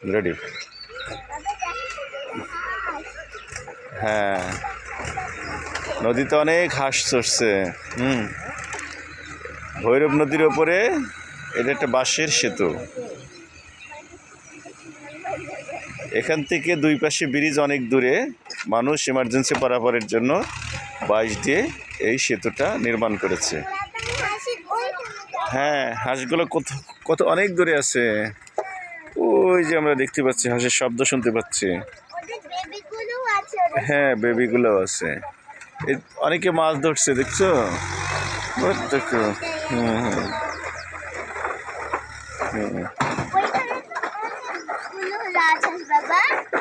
Ready. হ্যাঁ, নদীতে অনেক হাঁস চড়ছে। ভৈরব নদীর ওপরে এটা একটা বাঁশের সেতু। এখান থেকে দুই পাশে ব্রিজ অনেক দূরে, মানুষ ইমার্জেন্সি পারাপারের জন্য বাঁশ দিয়ে এই সেতুটা নির্মাণ করেছে। হ্যাঁ, হাঁসগুলো কত কত অনেক দূরে আছে। ওই যে আমরা দেখতে পাচ্ছি, হাঁসের শব্দ শুনতে পাচ্ছি। হ্যাঁ, বেবিগুলো আছে। অনেকে মাছ ধরছে, দেখছো?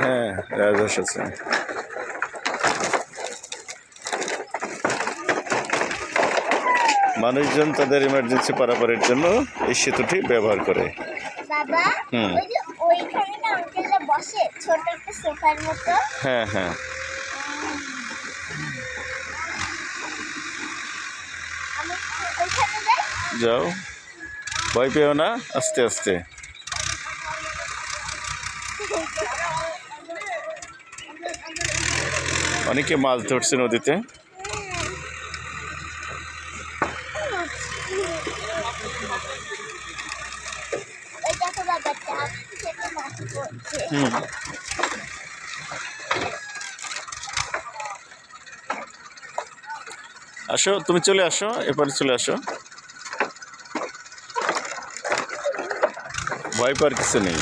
হ্যাঁ, রাজহাঁস আছে। মানুষজন তাদের ইমার্জেন্সি পারাপারের জন্য এই সেতুটি ব্যবহার করে। হ্যাঁ হ্যাঁ, যাও, ভয় পেও না, আস্তে আস্তে। অনেকে মাছ ধরছে নদীতে। আসো, তুমি চলে আসো, এরপরে চলে আসো, ভয় পাওয়ার কিছু নেই।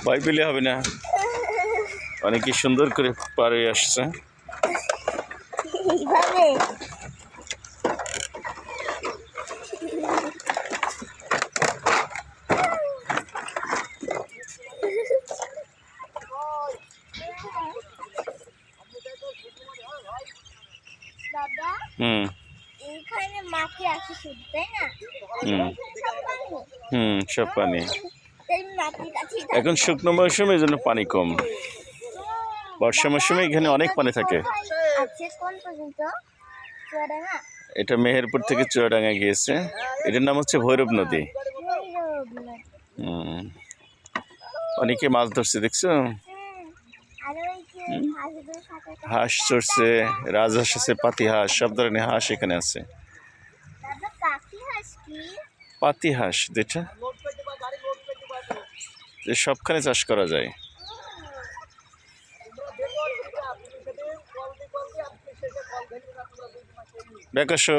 ভয় পেলে হবে না, অনেকে সুন্দর করে পার হয়ে আসছে। সব পানি এখন শুকনো মৌসুমে, এই জন্য পানি কম। বর্ষা মৌসুমে এখানে অনেক পানি থাকে। এটা মেহেরপুর থেকে চুয়াডাঙ্গা গিয়েছে। এটার নাম হচ্ছে ভৈরব নদী। অনেকে মাছ ধরছে, দেখছো? হাঁস চড়ছে, রাজহাঁস আছে, পাতি হাঁস, সব ধরনের হাঁস এখানে আছে। পাতি হাঁস যেটা, সবখানে চাষ করা যায়। ব্যাক আসো।